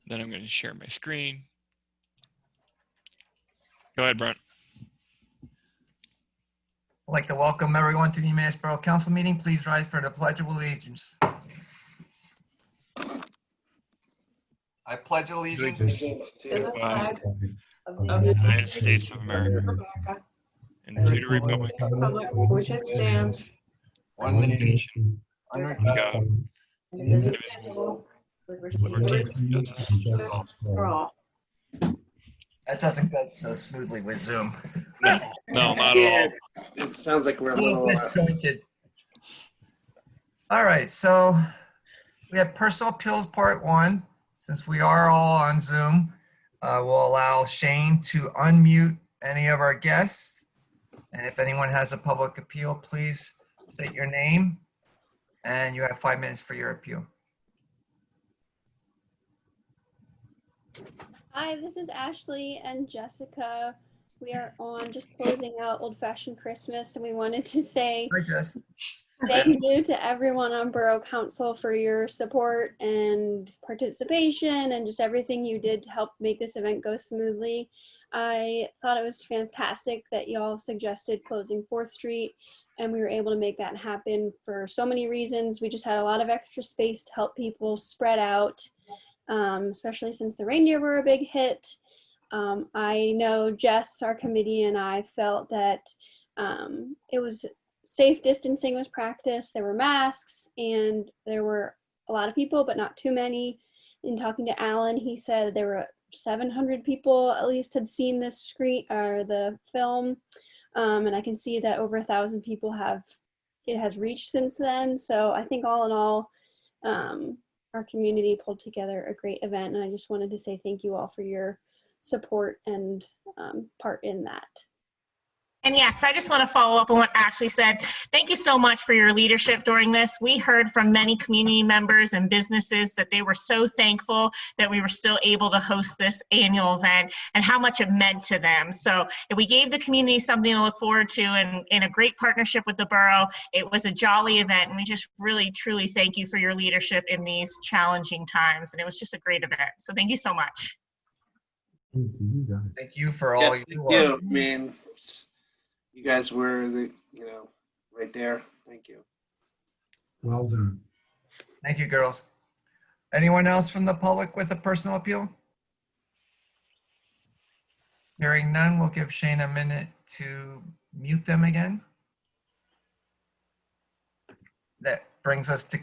Then I'm going to share my screen. Go ahead, Brent. I'd like to welcome everyone to the Emmaus Borough Council meeting. Please rise for the Pledge of Allegiance. I pledge allegiance To the flag of the United States of America and to the republic for which it stands, one nation under God, indivisible, with liberty and justice for all. That doesn't go so smoothly with Zoom. No, not at all. It sounds like we're A little disjointed. All right, so we have personal appeals part 1. Since we are all on Zoom, we'll allow Shane to unmute any of our guests. And if anyone has a public appeal, please state your name and you have 5 minutes for your appeal. Hi, this is Ashley and Jessica. We are on just closing out Old Fashioned Christmas, and we wanted to say Hi, Jess. thank you to everyone on Borough Council for your support and participation and just everything you did to help make this event go smoothly. I thought it was fantastic that y'all suggested closing 4th Street, and we were able to make that happen for so many reasons. We just had a lot of extra space to help people spread out, especially since the reindeer were a big hit. I know Jess, our committee, and I felt that it was safe distancing was practiced. There were masks and there were a lot of people, but not too many. In talking to Alan, he said there were 700 people at least had seen this screen or the film. And I can see that over 1,000 people it has reached since then. So I think all in all, our community pulled together a great event. And I just wanted to say thank you all for your support and part in that. And yes, I just want to follow up on what Ashley said. Thank you so much for your leadership during this. We heard from many community members and businesses that they were so thankful that we were still able to host this annual event and how much it meant to them. So we gave the community something to look forward to, and in a great partnership with the borough, it was a jolly event. And we just really, truly thank you for your leadership in these challenging times. And it was just a great event. So thank you so much. Thank you for all you do. I mean, you guys were right there. Thank you. Well done. Thank you, girls. Anyone else from the public with a personal appeal? Hearing none, we'll give Shane a minute to mute them again. That brings us to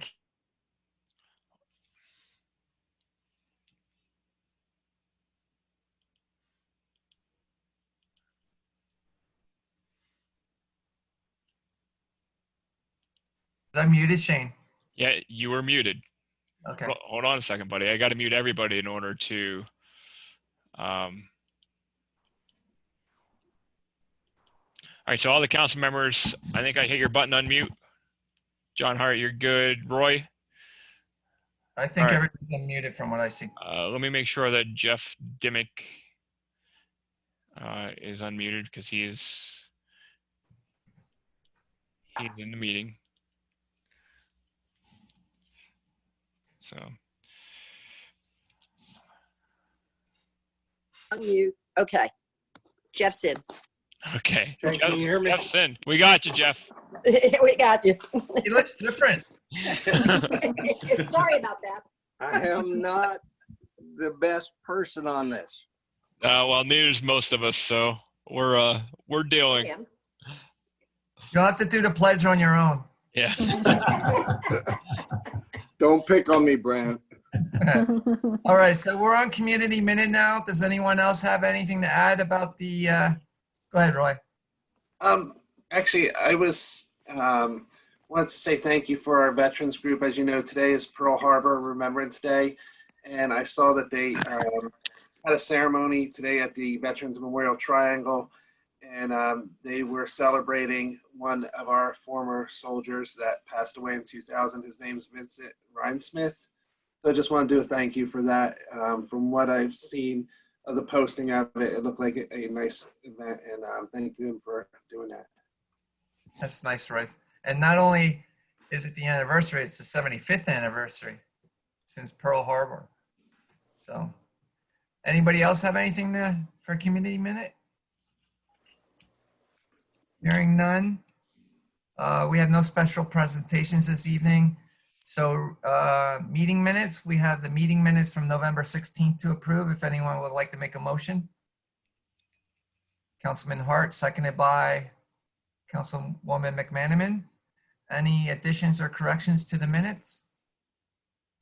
I muted Shane? Yeah, you were muted. Okay. Hold on a second, buddy. I got to mute everybody in order to. All right, so all the council members, I think I hit your button unmute. John Hart, you're good. Roy? I think All right. everything's unmuted from what I see. Let me make sure that Jeff Dimmick is unmuted because he's in the meeting. So. Unmute. Okay. Jeff's in. Okay. Can you hear me? Jeff's in. We got you, Jeff. We got you. He looks different. Sorry about that. I am not the best person on this. Well, neither is most of us, so we're dealing. You'll have to do the pledge on your own. Yeah. Don't pick on me, Brent. All right, so we're on Community Minute now. Does anyone else have anything to add about the, go ahead, Roy. Actually, I wanted to say thank you for our veterans group. As you know, today is Pearl Harbor Remembrance Day, and I saw that they had a ceremony today at the Veterans Memorial Triangle, and they were celebrating one of our former soldiers that passed away in 2000. His name's Vincent Rhinesmith. So I just want to do a thank you for that. From what I've seen of the posting of it, it looked like a nice event, and thank them for doing that. That's nice, Roy. And not only is it the anniversary, it's the 75th anniversary since Pearl Harbor. So, anybody else have anything for community minute? Hearing none. We have no special presentations this evening. So meeting minutes, we have the meeting minutes from November 16th to approve. If anyone would like to make a motion. Councilman Hart, seconded by Councilwoman McManaman. Any additions or corrections to the minutes?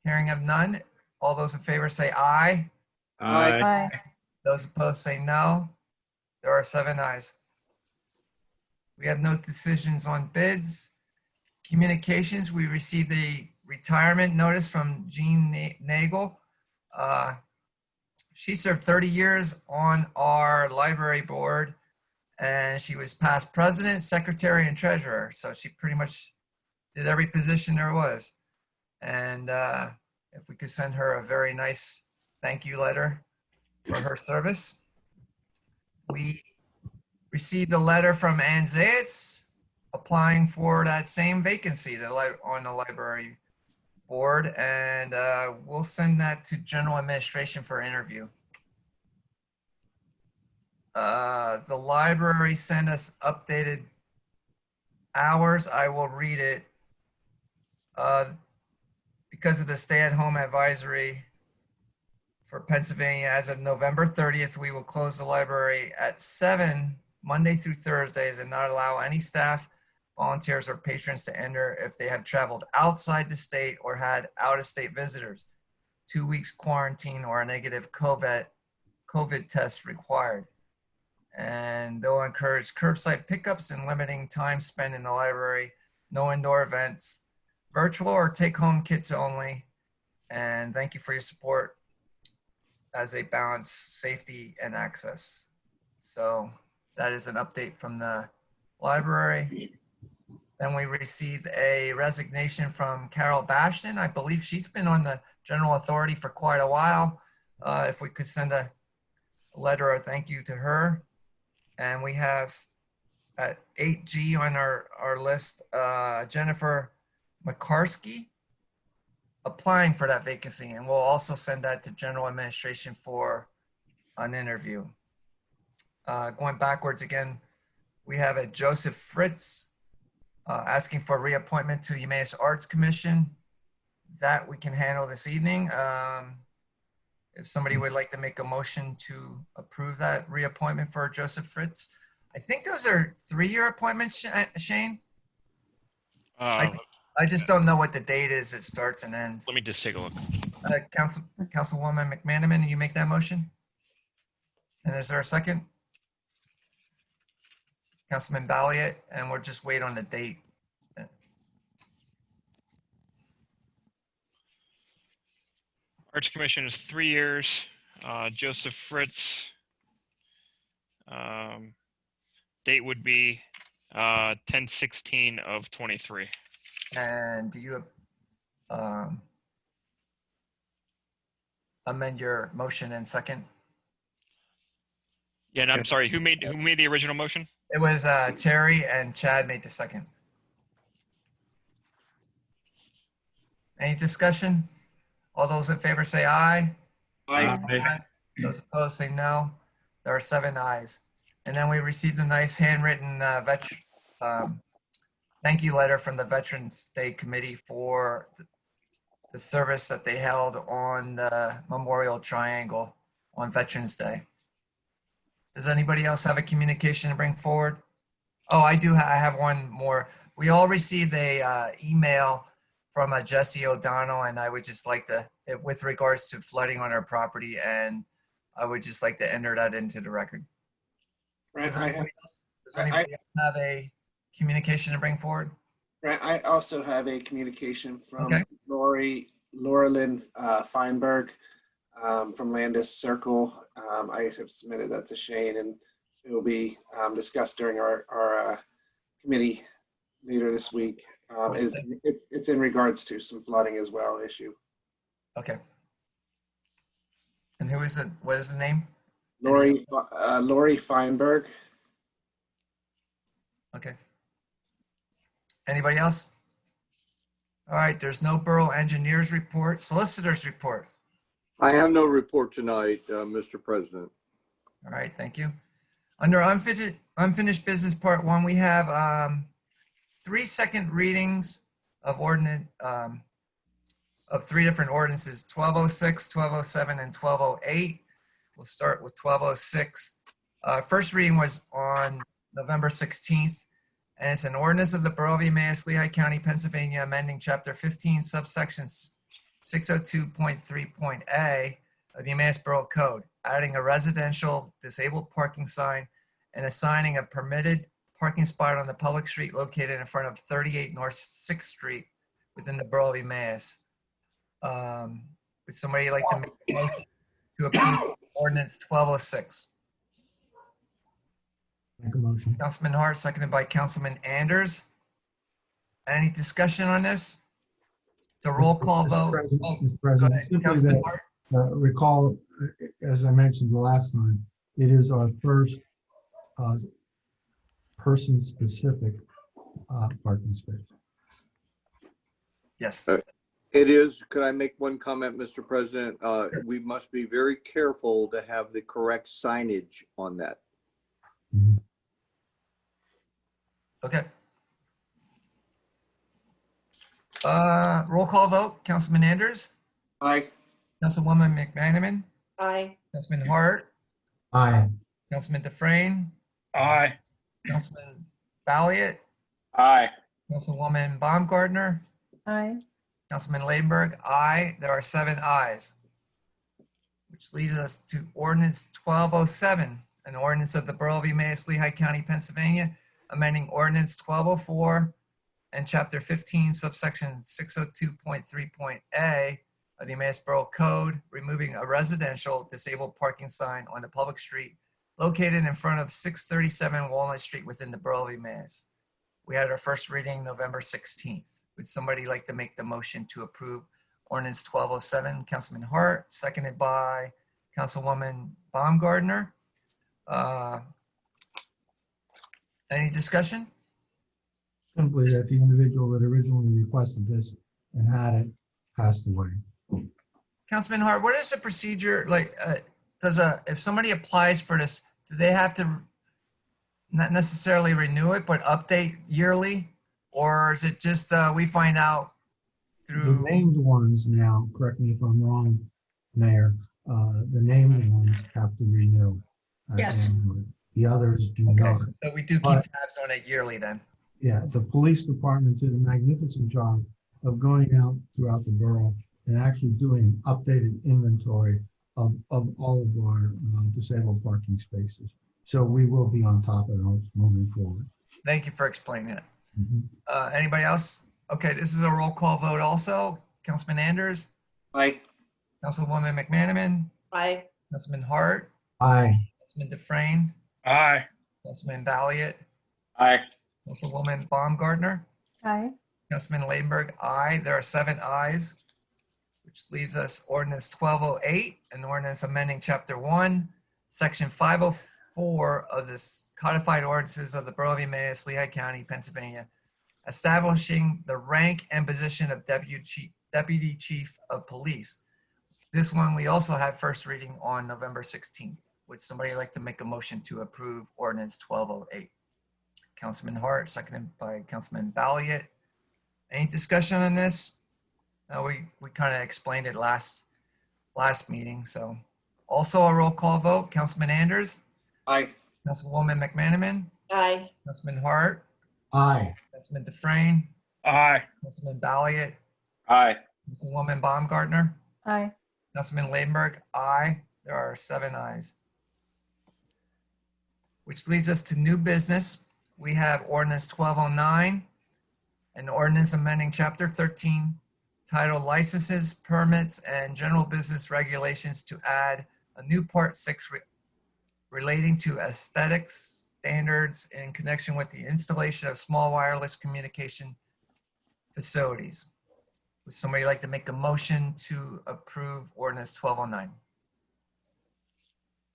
Hearing of none. All those in favor say aye. Aye. Those opposed say no. There are 7 ayes. We have no decisions on bids. Communications, we received a retirement notice from Jean Nagel. She served 30 years on our library board, and she was past president, secretary, and treasurer. So she pretty much did every position there was. And if we could send her a very nice thank you letter for her service. We received a letter from Ann Zayitz applying for that same vacancy on the library board, and we'll send that to general administration for interview. The library sent us updated hours. I will read it. Because of the stay-at-home advisory for Pennsylvania, as of November 30th, we will close the library at 7 Monday through Thursdays and not allow any staff, volunteers, or patrons to enter if they have traveled outside the state or had out-of-state visitors. 2 weeks quarantine or a negative COVID test required. And they'll encourage curbside pickups and limiting time spent in the library, no indoor events, virtual or take-home kits only. And thank you for your support as they balance safety and access. So that is an update from the library. Then we received a resignation from Carol Bashton. I believe she's been on the general authority for quite a while. If we could send a letter of thank you to her. And we have at 8G on our list, Jennifer McCarskey applying for that vacancy. And we'll also send that to general administration for an interview. Going backwards again, we have a Joseph Fritz asking for reappointment to the Emmaus Arts Commission. That we can handle this evening. If somebody would like to make a motion to approve that reappointment for Joseph Fritz. I think those are 3-year appointments, Shane. I just don't know what the date is. It starts and ends. Let me just take a look. Councilwoman McManaman, you make that motion? And is there a second? Councilman Balliet, and we'll just wait on the date. Arts Commission is 3 years. Joseph Fritz. Date would be 10/16 of 23. And do you amend your motion and second? Yeah, and I'm sorry. Who made the original motion? It was Terry, and Chad made the second. Any discussion? All those in favor say aye. Aye. Those opposed say no. There are 7 ayes. And then we received a nice handwritten thank you letter from the Veterans Day Committee for the service that they held on the Memorial Triangle on Veterans Day. Does anybody else have a communication to bring forward? Oh, I do. I have one more. We all received a email from Jesse O'Donnell, and I would just like to, with regards to flooding on our property, and I would just like to enter that into the record. Right, Does anybody else have a communication to bring forward? Right, I also have a communication from Okay. Laura Lynn Feinberg from Landis Circle. I have submitted that to Shane, and it will be discussed during our committee later this week. It's in regards to some flooding as well issue. Okay. And what is the name? Lori Feinberg. Okay. Anybody else? All right, there's no borough engineers report. Solicitors report. I have no report tonight, Mr. President. All right, thank you. Under unfinished business part 1, we have 3 second readings of ordinance of 3 different ordinances: 1206, 1207, and 1208. We'll start with 1206. First reading was on November 16th, and it's an ordinance of the Borough of Emmaus, Lehigh County, Pennsylvania, amending Chapter 15, subsections 602.3.a of the Emmaus Borough Code, adding a residential disabled parking sign and assigning a permitted parking spot on the public street located in front of 38 North 6th Street within the Borough of Emmaus. Would somebody like to make a motion to approve ordinance 1206? Make a motion. Councilman Hart, seconded by Councilman Anders. Any discussion on this? It's a roll call vote. Oh, Mr. go President, ahead, simply Councilman that, Hart. recall, as I mentioned the last time, it is our first person-specific parking space. Yes. It is, could I make one comment, Mr. President? We must be very careful to have the correct signage on that. Mhm. Okay. Roll call vote. Councilman Anders, Aye. Councilwoman McManaman, Aye. Councilman Hart, Aye. Councilman Dufresne, Aye. Councilman Balliet, Aye. Councilwoman Baumgartner, Aye. Councilman Ladenburg. Aye. There are 7 ayes, which leads us to ordinance 1207, an ordinance of the Borough of Emmaus, Lehigh County, Pennsylvania, amending ordinance 1204 and chapter 15, subsection 602.3.a of the Emmaus Borough Code, removing a residential disabled parking sign on the public street located in front of 637 Walnut Street within the Borough of Emmaus. We had our first reading November 16th. Would somebody like to make the motion to approve ordinance 1207? Councilman Hart, seconded by Councilwoman Baumgartner. Any discussion? Simply that the individual that originally requested this and had it passed away. Councilman Hart, what is the procedure like? If somebody applies for this, do they have to not necessarily renew it, but update yearly? Or is it just we find out The through? named ones now, correct me if I'm wrong, Mayor, the named ones have to renew. Yes. annually. The others do Okay, not. so we do keep tabs on it yearly then. Yeah, the police department did a magnificent job of going out throughout the borough and actually doing updated inventory of all of our disabled parking spaces. So we will be on top of those moving forward. Thank you for explaining it. Mhm. Anybody else? Okay, this is a roll call vote also. Councilman Anders, Aye. Councilwoman McManaman, Aye. Councilman Hart, Aye. Councilman Dufresne, Aye. Councilman Balliet, Aye. Councilwoman Baumgartner, Aye. Councilman Ladenburg. Aye. There are 7 ayes, which leaves us ordinance 1208, an ordinance amending chapter 1, section 504 of this codified ordinances of the Borough of Emmaus, Lehigh County, Pennsylvania, establishing the rank and position of Deputy Chief of Police. This one we also had first reading on November 16th. Would somebody like to make a motion to approve ordinance 1208? Councilman Hart, seconded by Councilman Balliet. Any discussion on this? We kind of explained it last meeting. So also a roll call vote. Councilman Anders, Aye. Councilwoman McManaman, Aye. Councilman Hart, Aye. Councilman Dufresne, Aye. Councilman Balliet, Aye. Councilwoman Baumgartner, Aye. Councilman Ladenburg. Aye. There are 7 ayes. Which leads us to new business. We have ordinance 1209, an ordinance amending chapter 13, titled Licenses, Permits, and General Business Regulations to add a new part 6 relating to aesthetics standards in connection with the installation of small wireless communication facilities. Would somebody like to make a motion to approve ordinance 1209?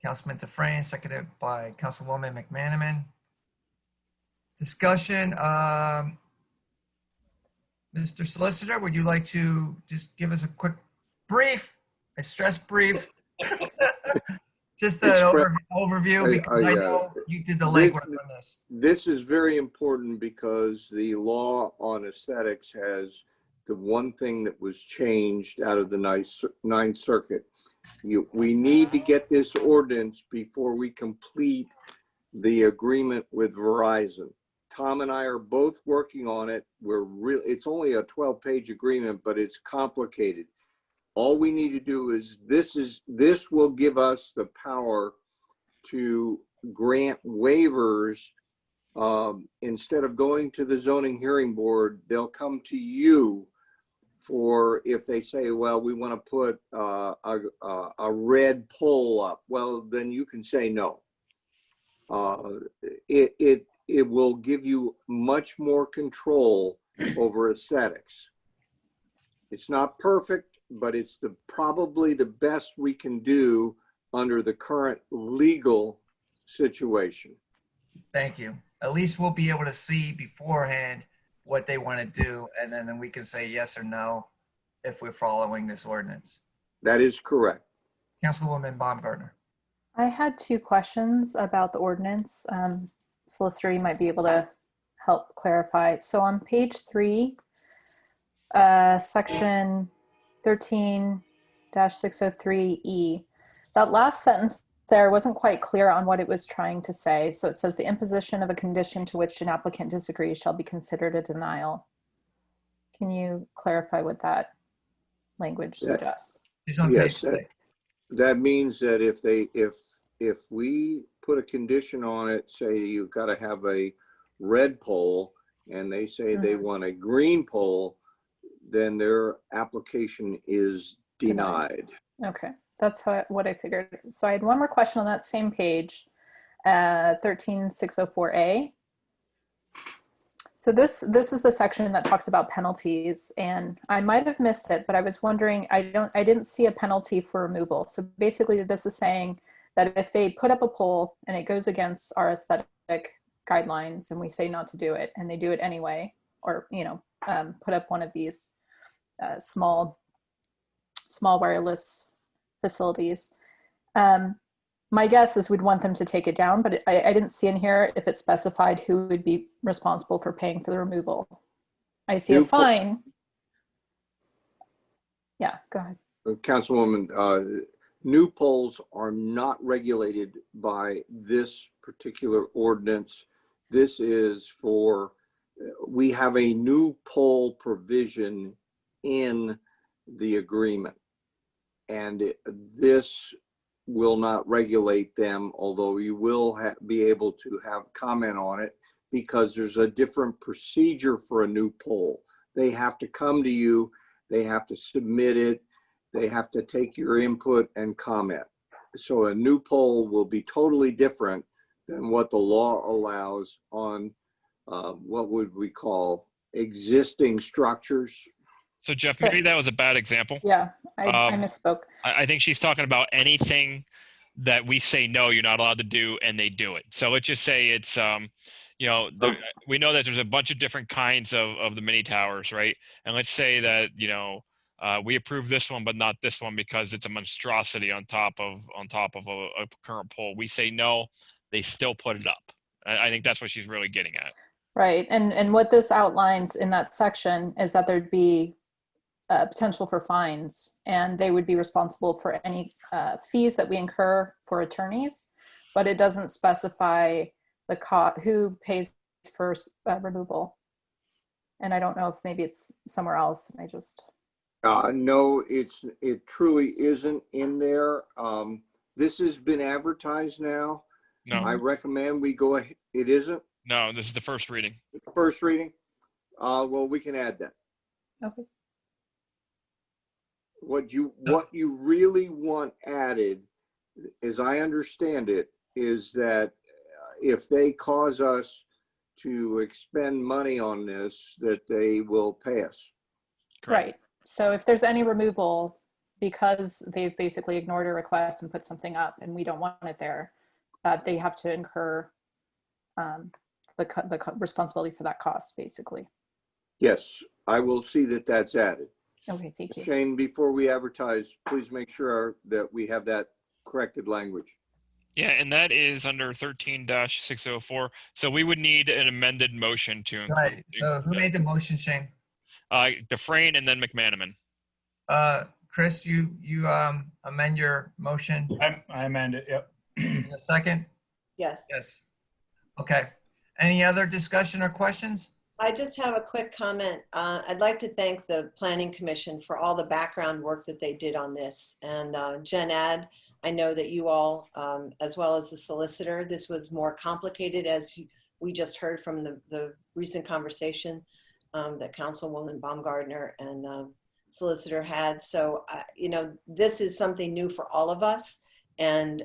Councilman Dufresne, seconded by Councilwoman McManaman. Discussion. Mr. Solicitor, would you like to just give us a quick, brief I stress brief. Just an Express- overview because I know you did the This- legwork on this. This is very important because the law on aesthetics has the one thing that was changed out of the Ninth Circuit. We need to get this ordinance before we complete the agreement with Verizon. Tom and I are both working on it. It's only a 12-page agreement, but it's complicated. All we need to do is this will give us the power to grant waivers. Instead of going to the zoning hearing board, they'll come to you for if they say, well, we want to put a red pole up. Well, then you can say no. It will give you much more control over aesthetics. It's not perfect, but it's probably the best we can do under the current legal situation. Thank you. At least we'll be able to see beforehand what they want to do, and then we can say yes or no if we're following this ordinance. That is correct. Councilwoman Baumgartner. I had 2 questions about the ordinance. Solicitor, you might be able to help clarify. So on page 3, section 13-603E, that last sentence there wasn't quite clear on what it was trying to say. So it says the imposition of a condition to which an applicant disagrees shall be considered a denial. Can you clarify what that language suggests? It's on Yes, page 3. that means that if we put a condition on it, say you've got to have a red pole, and they say they want a green pole, then their application is denied. Okay, that's what I figured. So I had one more question on that same page, 13604A. So this is the section that talks about penalties, and I might have missed it, but I was wondering, I didn't see a penalty for removal. So basically this is saying that if they put up a pole and it goes against our aesthetic guidelines and we say not to do it and they do it anyway, or put up one of these small wireless facilities, my guess is we'd want them to take it down, but I didn't see in here if it specified who would be responsible for paying for the removal. I see a fine. Yeah, go ahead. Councilwoman, new poles are not regulated by this particular ordinance. This is for, we have a new pole provision in the agreement, and this will not regulate them, although you will be able to have comment on it because there's a different procedure for a new pole. They have to come to you, they have to submit it, they have to take your input and comment. So a new pole will be totally different than what the law allows on what would we call existing structures. So Jeff, maybe that was a bad example. Yeah, I misspoke. I think she's talking about anything that we say, no, you're not allowed to do, and they do it. So let's just say it's, we know that there's a bunch of different kinds of the mini towers, right? And let's say that, we approve this one, but not this one because it's a monstrosity on top of a current pole. We say no, they still put it up. I think that's what she's really getting at. Right, and what this outlines in that section is that there'd be potential for fines, and they would be responsible for any fees that we incur for attorneys, but it doesn't specify the who pays for removal. And I don't know if maybe it's somewhere else. I just no, it truly isn't in there. This has been advertised now. No. I recommend we go ahead. It isn't? No, this is the first reading. First reading? Well, we can add that. okay. What you really want added, as I understand it, is that if they cause us to expend money on this, that they will pay us. Correct. Right. So if there's any removal because they've basically ignored a request and put something up and we don't want it there, that they have to incur the responsibility for that cost, basically. Yes, I will see that that's added. Okay, thank you. Shane, before we advertise, please make sure that we have that corrected language. Yeah, and that is under 13-604. So we would need an amended motion to include. Right. So who made the motion, Shane? Dufresne and then McManaman. Chris, you amend your motion I amend it, yep. in a second? Yes. Yes. Okay. Any other discussion or questions? I just have a quick comment. I'd like to thank the Planning Commission for all the background work that they did on this. And Jen Ad, I know that you all, as well as the solicitor, this was more complicated as we just heard from the recent conversation that Councilwoman Baumgartner and solicitor had. So, this is something new for all of us. And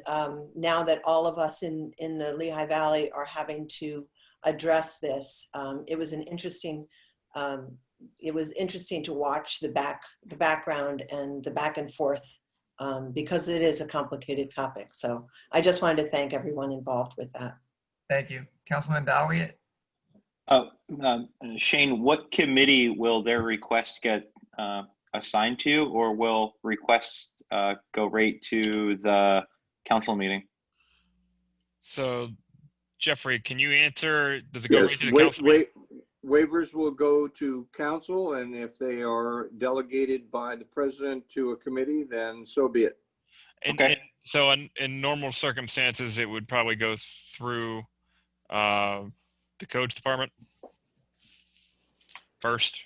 now that all of us in the Lehigh Valley are having to address this, it was interesting to watch the background and the back and forth because it is a complicated topic. So I just wanted to thank everyone involved with that. Thank you. Councilman Balliet? Shane, what committee will their request get assigned to, or will requests go right to the council meeting? So, Jeffrey, can you answer? Does it go Yes, right to the council meeting? waivers will go to council, and if they are delegated by the president to a committee, then so be it. And so in normal circumstances, it would probably go through the codes department first,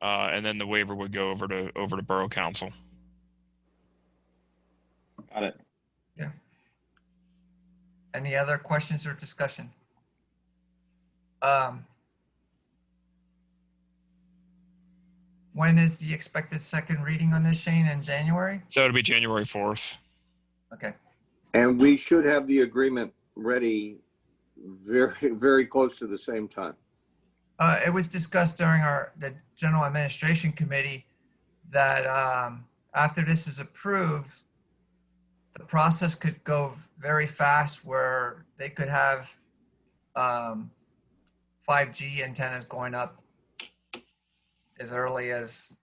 and then the waiver would go over to borough council. Got it. Yeah. Any other questions or discussion? When is the expected second reading on this, Shane? In January? So it'll be January 4th. Okay. And we should have the agreement ready very, very close to the same time. It was discussed during the General Administration Committee that after this is approved, the process could go very fast where they could have 5G antennas going up as early as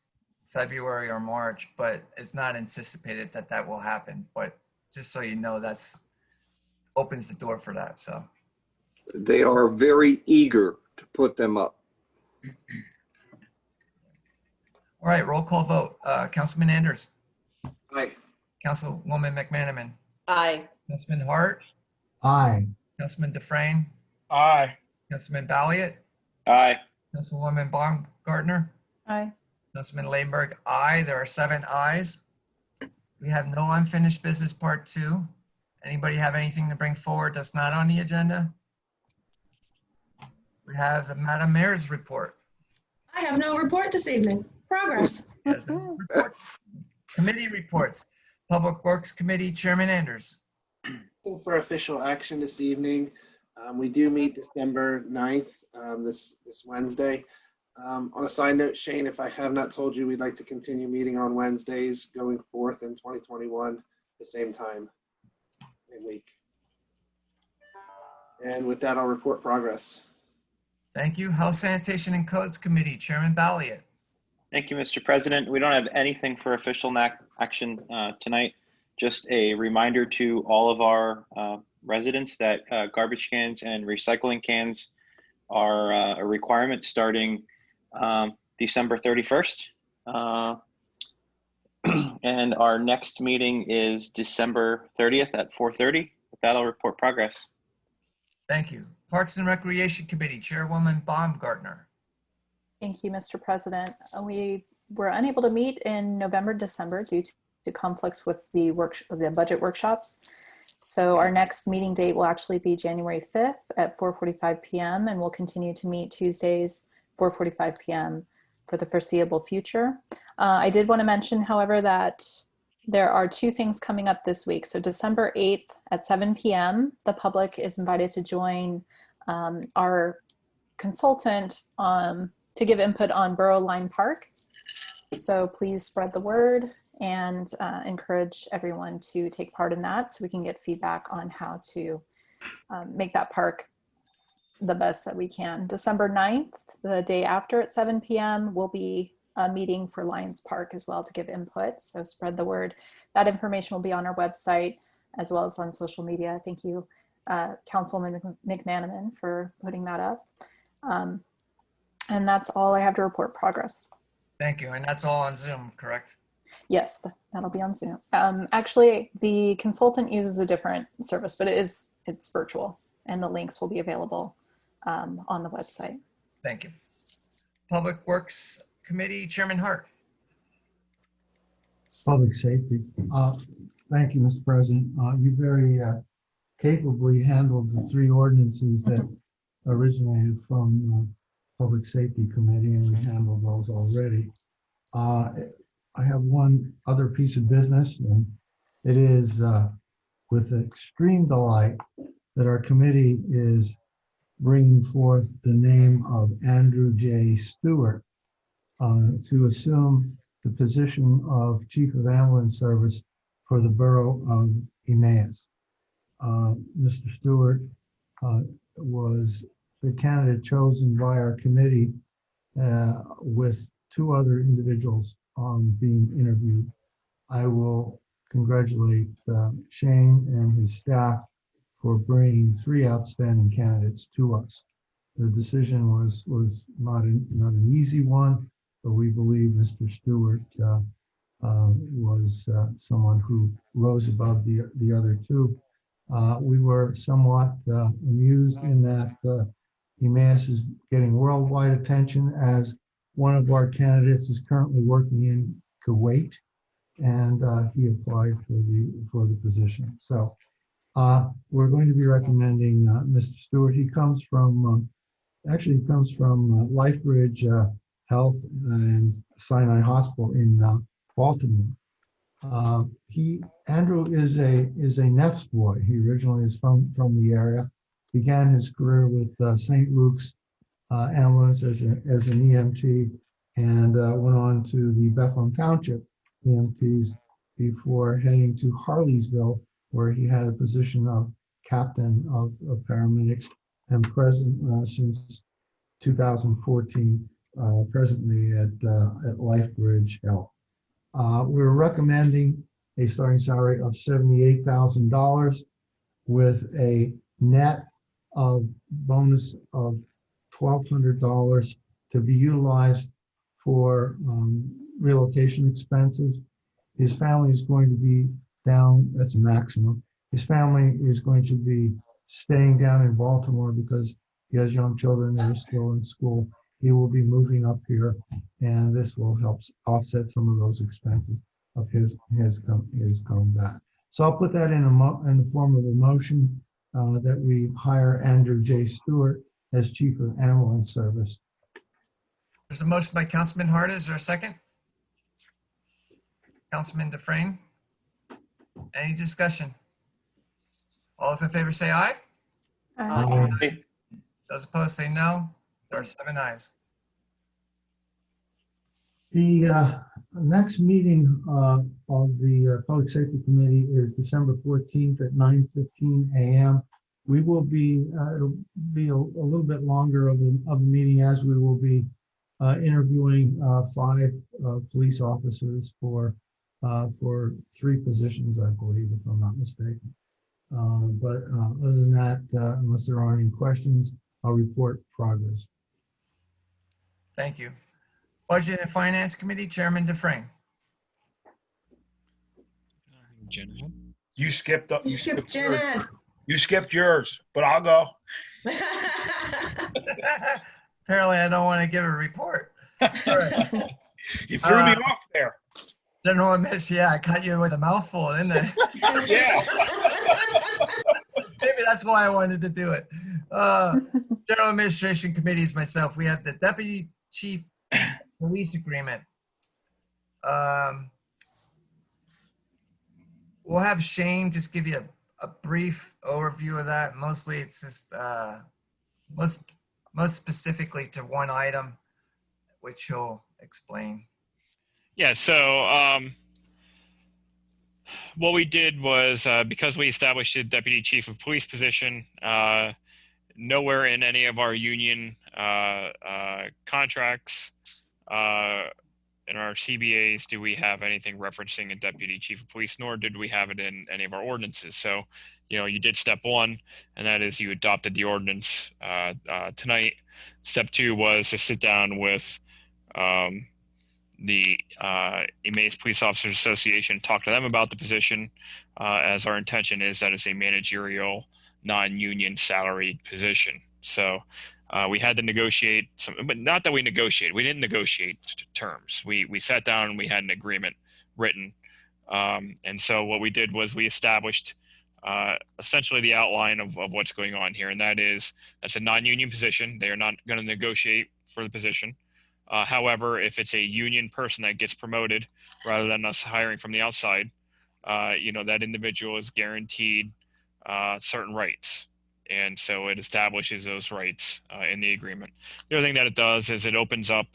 February or March, but it's not anticipated that that will happen. But just so you know, that's opens the door for that. So they are very eager to put them up. All right, roll call vote. Councilman Anders. Aye. Councilwoman McManaman. Aye. Councilman Hart. Aye. Councilman Dufresne. Aye. Councilman Balliet. Aye. Councilwoman Baumgartner. Aye. Councilman Labenberg, aye. There are 7 ayes. We have no unfinished business part 2. Anybody have anything to bring forward that's not on the agenda? We have the Madam Mayor's report. I have no report this evening. Progress. There's no report. Committee reports. Public Works Committee Chairman Anders. For official action this evening, we do meet December 9th, this Wednesday. On a side note, Shane, if I have not told you, we'd like to continue meeting on Wednesdays going forth in 2021, the same time midweek. And with that, I'll report progress. Thank you. Health, Sanitation, and Codes Committee Chairman Balliet. Thank you, Mr. President. We don't have anything for official action tonight. Just a reminder to all of our residents that garbage cans and recycling cans are a requirement starting December 31st. And our next meeting is December 30th at 4:30. With that, I'll report progress. Thank you. Parks and Recreation Committee Chairwoman Baumgartner. Thank you, Mr. President. We were unable to meet in November, December due to conflicts with the budget workshops. So our next meeting date will actually be January 5th at 4:45 p.m. and we'll continue to meet Tuesdays, 4:45 p.m. for the foreseeable future. I did want to mention, however, that there are 2 things coming up this week. So December 8th at 7 p.m., the public is invited to join our consultant to give input on Borough Line Park. So please spread the word and encourage everyone to take part in that so we can get feedback on how to make that park the best that we can. December 9th, the day after at 7 p.m. will be meeting for Lions Park as well to give input. So spread the word. That information will be on our website as well as on social media. Thank you, Councilwoman McManaman, for putting that up. And that's all I have to report progress. Thank you. And that's all on Zoom, correct? Yes, that'll be on Zoom. Actually, the consultant uses a different service, but it's virtual, and the links will be available on the website. Thank you. Public Works Committee, Chairman Hart. Public safety. Thank you, Mr. President. You very capably handled the 3 ordinances that originated from Public Safety Committee, and we handled those already. I have one other piece of business, and it is with extreme delight that our committee is bringing forth the name of Andrew J. Stewart to assume the position of Chief of Ambulance Service for the Borough of Emmaus. Mr. Stewart was the candidate chosen by our committee with 2 other individuals being interviewed. I will congratulate Shane and his staff for bringing 3 outstanding candidates to us. The decision was not an easy one, but we believe Mr. Stewart was someone who rose above the other 2. We were somewhat amused in that Emmaus is getting worldwide attention, as one of our candidates is currently working in Kuwait, and he applied for the position. So we're going to be recommending Mr. Stewart. He comes from LifeBridge Health and Sinai Hospital in Baltimore. Andrew is a Neffs boy. He originally is from the area. Began his career with St. Luke's ambulance as an EMT, and went on to the Bethlehem Township EMTs before heading to Harleysville, where he had a position of captain of paramedics, and present since 2014, presently at LifeBridge Health. We're recommending a starting salary of $78,000 with a net of bonus of $1,200 to be utilized for relocation expenses. His family is going to be down, that's a maximum. His family is going to be staying down in Baltimore because he has young children that are still in school. He will be moving up here, and this will help offset some of those expenses of his coming back. So I'll put that in the form of a motion that we hire Andrew J. Stewart as Chief of Ambulance Service. There's a motion by Councilman Hart. Is there a second? Councilman Dufresne? Any discussion? All those in favor say aye. Aye. Those opposed say no. There are 7 ayes. The next meeting of the Public Safety Committee is December 14th at 9:15 a.m. We will be, it'll be a little bit longer of a meeting, as we will be interviewing 5 police officers for 3 positions, I believe, if I'm not mistaken. But other than that, unless there are any questions, I'll report progress. Thank you. Budget and Finance Committee, Chairman Dufresne. You skipped You skipped Gen yours. Ed. You skipped yours, but I'll go. Apparently, I don't want to give a report. All right. You threw me off there. General Administration, yeah, I caught you with a mouthful, didn't I? Yeah. Maybe that's why I wanted to do it. General Administration Committees, myself, we have the Deputy Chief Police Agreement. We'll have Shane just give you a brief overview of that. Mostly it's just most specifically to one item, which he'll explain. Yeah, so what we did was, because we established a deputy chief of police position, nowhere in any of our union contracts in our CBAs do we have anything referencing a deputy chief of police, nor did we have it in any of our ordinances. So, you did step one, and that is you adopted the ordinance tonight. Step two was to sit down with the Emmaus Police Officers Association, talk to them about the position, as our intention is that it's a managerial, non-union salaried position. So we had to negotiate some, but not that we negotiated. We didn't negotiate terms. We sat down and we had an agreement written. And so what we did was we established essentially the outline of what's going on here. And that's a non-union position. They are not going to negotiate for the position. However, if it's a union person that gets promoted rather than us hiring from the outside, that individual is guaranteed certain rights. And so it establishes those rights in the agreement. The other thing that it does is it opens up,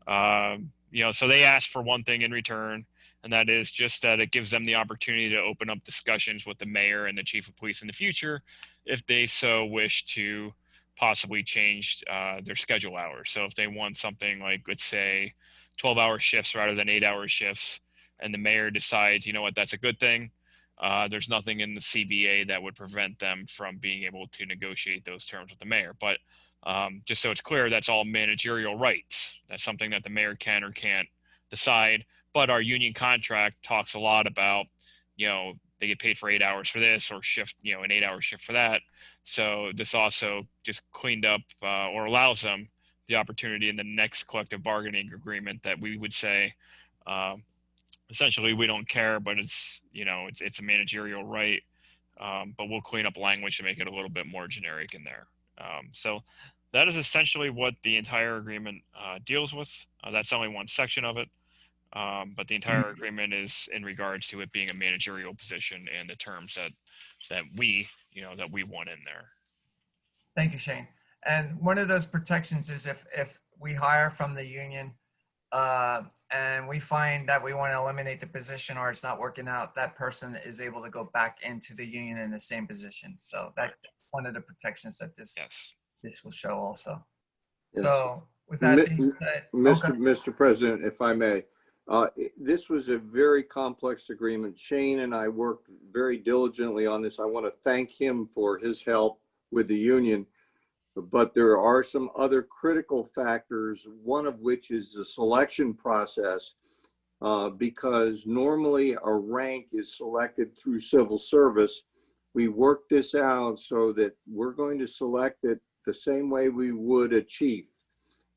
so they ask for one thing in return, and that is just that it gives them the opportunity to open up discussions with the mayor and the chief of police in the future if they so wish to possibly change their schedule hours. So if they want something like, let's say, 12-hour shifts rather than 8-hour shifts, and the mayor decides, you know what, that's a good thing, there's nothing in the CBA that would prevent them from being able to negotiate those terms with the mayor. But just so it's clear, that's all managerial rights. That's something that the mayor can or can't decide. But our union contract talks a lot about, they get paid for 8 hours for this or shift, an 8-hour shift for that. So this also just cleaned up or allows them the opportunity in the next collective bargaining agreement that we would say, essentially, we don't care, but it's a managerial right, but we'll clean up language to make it a little bit more generic in there. So that is essentially what the entire agreement deals with. That's only one section of it, but the entire agreement is in regards to it being a managerial position and the terms that we want in there. Thank you, Shane. And one of those protections is if we hire from the union, and we find that we want to eliminate the position or it's not working out, that person is able to go back into the union in the same position. So that's one of the protections that this will show also. Yes. So with that being said, Mr. President, if I may, this was a very complex agreement. Shane and I worked very diligently on this. I want to thank him for his help with the union. But there are some other critical factors, one of which is the selection process, because normally a rank is selected through civil service. We worked this out so that we're going to select it the same way we would a chief,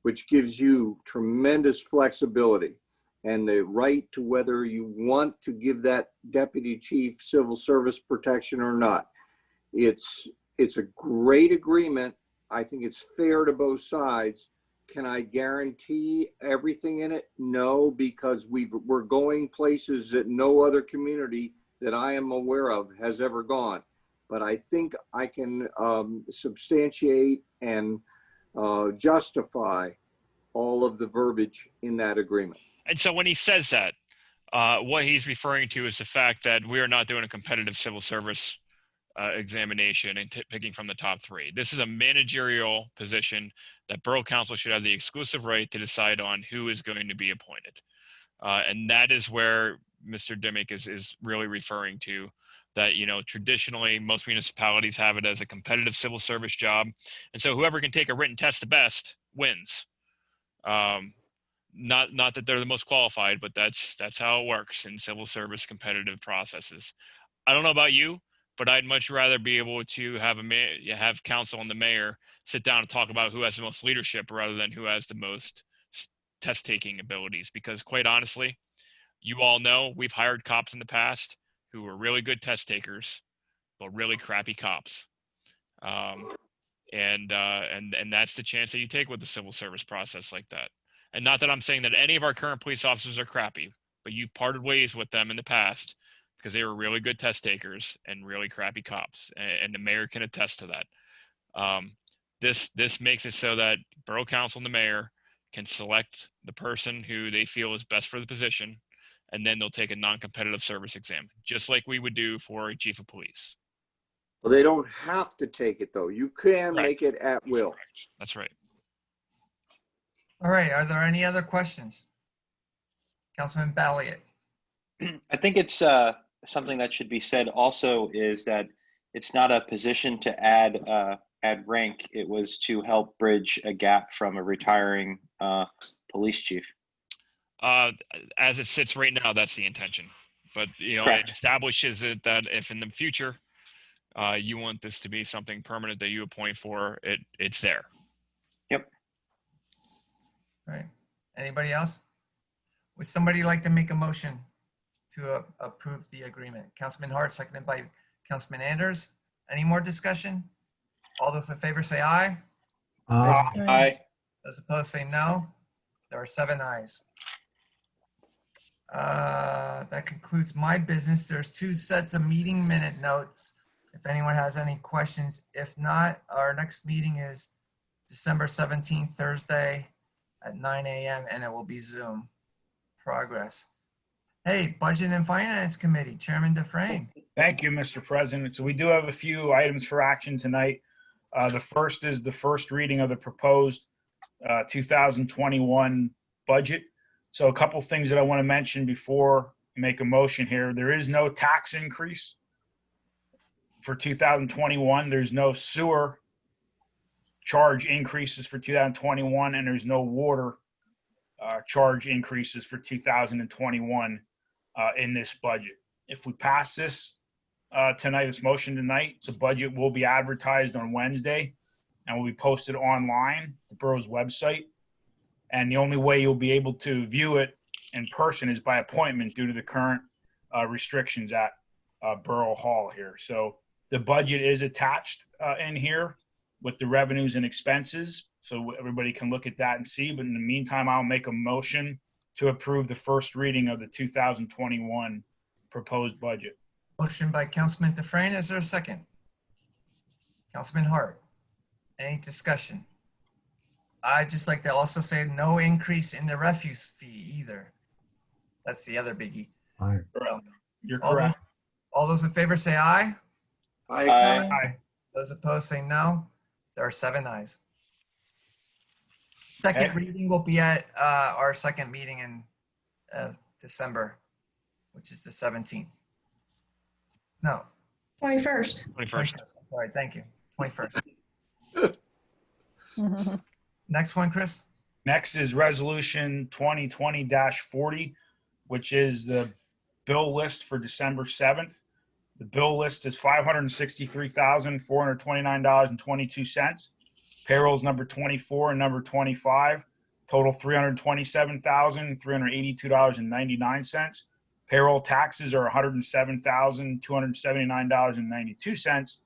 which gives you tremendous flexibility and the right to whether you want to give that deputy chief civil service protection or not. It's a great agreement. I think it's fair to both sides. Can I guarantee everything in it? No, because we're going places that no other community that I am aware of has ever gone. But I think I can substantiate and justify all of the verbiage in that agreement. And so when he says that, what he's referring to is the fact that we are not doing a competitive civil service examination and picking from the top three. This is a managerial position that Borough Council should have the exclusive right to decide on who is going to be appointed. And that is where Mr. Dimick is really referring to, that, traditionally most municipalities have it as a competitive civil service job. And so whoever can take a written test the best wins. Not that they're the most qualified, but that's how it works in civil service competitive processes. I don't know about you, but I'd much rather be able to have council and the mayor sit down and talk about who has the most leadership rather than who has the most test-taking abilities. Because quite honestly, you all know we've hired cops in the past who were really good test takers, but really crappy cops. And that's the chance that you take with the civil service process like that. And not that I'm saying that any of our current police officers are crappy, but you've parted ways with them in the past because they were really good test takers and really crappy cops. And the mayor can attest to that. This makes it so that Borough Council and the mayor can select the person who they feel is best for the position, and then they'll take a non-competitive service exam, just like we would do for a chief of police. Well, they don't have to take it, though. You can make it at will. That's right. All right. Are there any other questions? Councilman Balliet. I think it's something that should be said also is that it's not a position to add rank. It was to help bridge a gap from a retiring police chief. As it sits right now, that's the intention. But Correct. it establishes it that if in the future you want this to be something permanent that you appoint for, it's there. Yep. All right. Anybody else? Would somebody like to make a motion to approve the agreement? Councilman Hart, seconded by Councilman Anders. Any more discussion? All those in favor say aye. Aye. Those opposed say no. There are 7 ayes. That concludes my business. There's 2 sets of meeting minute notes. If anyone has any questions, if not, our next meeting is December 17th, Thursday at 9 a.m. and it will be Zoom. Progress. Hey, Budget and Finance Committee, Chairman Dufresne. Thank you, Mr. President. So we do have a few items for action tonight. The first is the first reading of the proposed 2021 budget. So a couple things that I want to mention before I make a motion here. There is no tax increase for 2021. There's no sewer charge increases for 2021, and there's no water charge increases for 2021 in this budget. If we pass this this motion tonight, the budget will be advertised on Wednesday and will be posted online, the borough's website. And the only way you'll be able to view it in person is by appointment due to the current restrictions at Borough Hall here. So the budget is attached in here with the revenues and expenses. So everybody can look at that and see. But in the meantime, I'll make a motion to approve the first reading of the 2021 proposed budget. Motion by Councilman Dufresne. Is there a second? Councilman Hart. Any discussion? I'd just like to also say no increase in the refuse fee either. That's the other biggie. Aye. You're correct. All those in favor say aye. Aye. Aye. Those opposed say no. There are 7 ayes. Second reading will be at our second meeting in December, which is the 17th. No. 21st. 21st. Sorry, thank you. 21st. Next one, Chris. Next is Resolution 2020-40, which is the bill list for December 7th. The bill list is $563,429.22. Payrolls number 24 and number 25 total $327,382.99. Payroll taxes are $107,279.92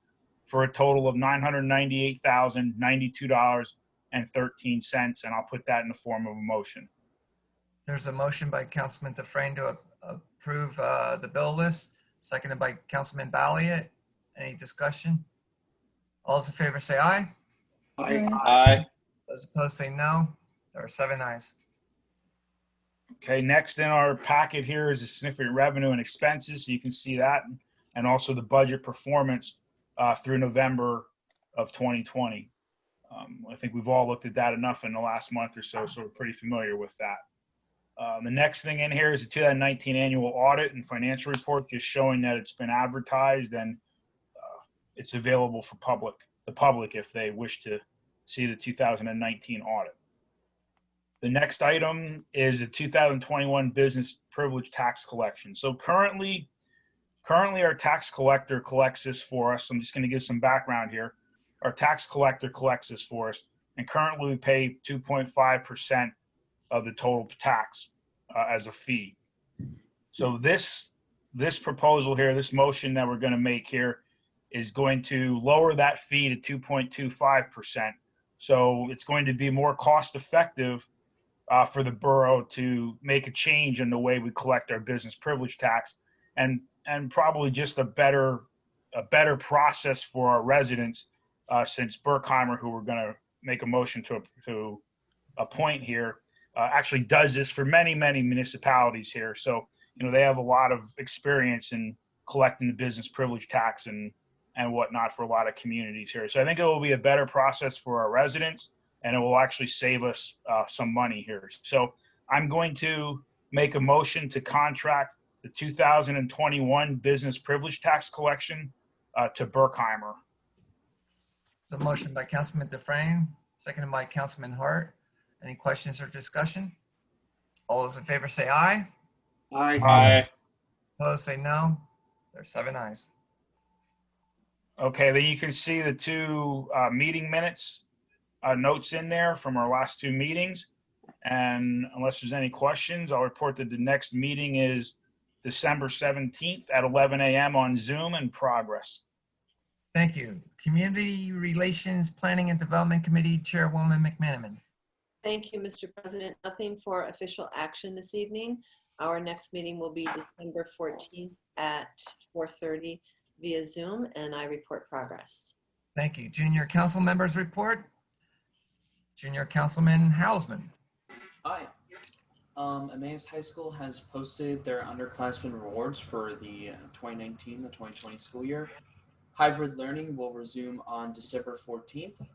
for a total of $998,092.13. And I'll put that in the form of a motion. There's a motion by Councilman Dufresne to approve the bill list, seconded by Councilman Balliet. Any discussion? All those in favor say aye. Aye. Aye. Those opposed say no. There are 7 ayes. Okay, next in our packet here is the significant revenue and expenses. So you can see that, and also the budget performance through November of 2020. I think we've all looked at that enough in the last month or so, so we're pretty familiar with that. The next thing in here is the 2019 annual audit and financial report, just showing that it's been advertised and it's available for the public if they wish to see the 2019 audit. The next item is a 2021 business privilege tax collection. So currently our tax collector collects this for us. I'm just going to give some background here. Our tax collector collects this for us, and currently we pay 2.5% of the total tax as a fee. So this proposal here, this motion that we're going to make here, is going to lower that fee to 2.25%. So it's going to be more cost effective for the borough to make a change in the way we collect our business privilege tax, and probably just a better process for our residents, since Berkheimer, who we're going to make a motion to appoint here, actually does this for many municipalities here. So they have a lot of experience in collecting the business privilege tax and whatnot for a lot of communities here. So I think it will be a better process for our residents, and it will actually save us some money here. So I'm going to make a motion to contract the 2021 business privilege tax collection to Berkheimer. The motion by Councilman Dufresne, seconded by Councilman Hart. Any questions or discussion? All those in favor say aye. Aye. Aye. Opposed say no. There's 7 ayes. Okay, then you can see the two meeting minutes notes in there from our last 2 meetings. And unless there's any questions, I'll report that the next meeting is December 17th at 11 a.m. on Zoom in progress. Thank you. Community Relations Planning and Development Committee Chairwoman McManaman. Thank you, Mr. President. Nothing for official action this evening. Our next meeting will be December 14th at 4:30 via Zoom, and I report progress. Thank you. Junior Council members report. Junior Councilman Hausman. Hi. Emmaus High School has posted their underclassmen rewards for the 2019-2020 school year. Hybrid learning will resume on December 14th.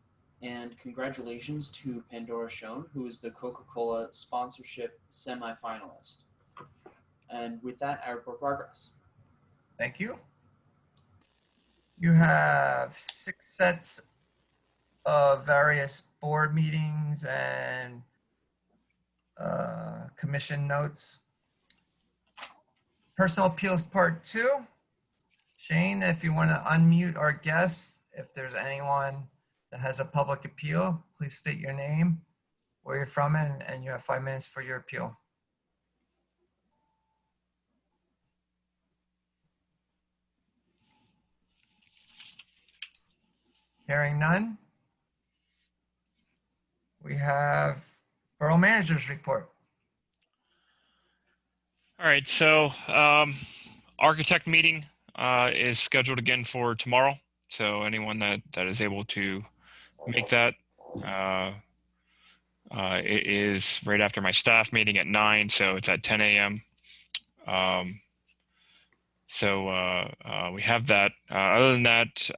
And congratulations to Pandora Schoen, who is the Coca-Cola sponsorship semifinalist. And with that, I report progress. Thank you. You have 6 sets of various board meetings and commission notes. Personal Appeals Part 2. Shane, if you want to unmute our guests, if there's anyone that has a public appeal, please state your name, where you're from, and you have 5 minutes for your appeal. Hearing none. We have Borough Manager's report. All right, so architect meeting is scheduled again for tomorrow. So anyone that is able to make that, it is right after my staff meeting at 9, so it's at 10 a.m. So we have that. Other than that,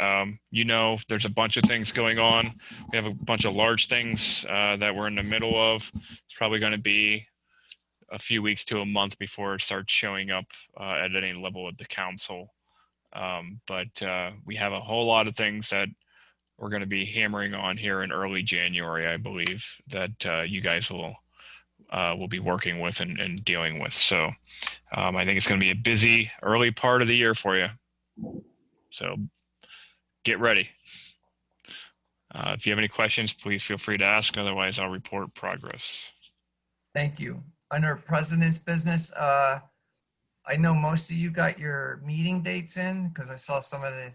there's a bunch of things going on. We have a bunch of large things that we're in the middle of. It's probably going to be a few weeks to a month before it starts showing up at any level of the council. But we have a whole lot of things that we're going to be hammering on here in early January, I believe, that you guys will be working with and dealing with. So I think it's going to be a busy early part of the year for you. So get ready. If you have any questions, please feel free to ask. Otherwise, I'll report progress. Thank you. Under President's Business, I know most of you got your meeting dates in because I saw some of the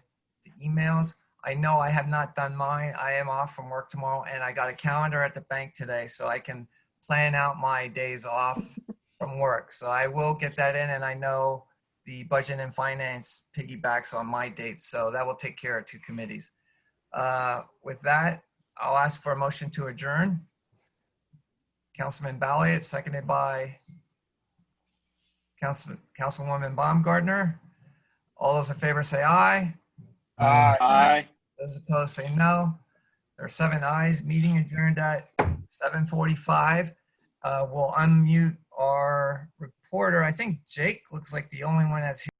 emails. I know I have not done mine. I am off from work tomorrow, and I got a calendar at the bank today, so I can plan out my days off from work. So I will get that in, and I know the Budget and Finance piggybacks on my dates, so that will take care of 2 committees. With that, I'll ask for a motion to adjourn. Councilman Balliet, seconded by Councilwoman Baumgartner. All those in favor say aye. Aye. Aye. Those opposed say no. There are 7 ayes. Meeting adjourned at 7:45. We'll unmute our reporter. I think Jake looks like the only one that's here.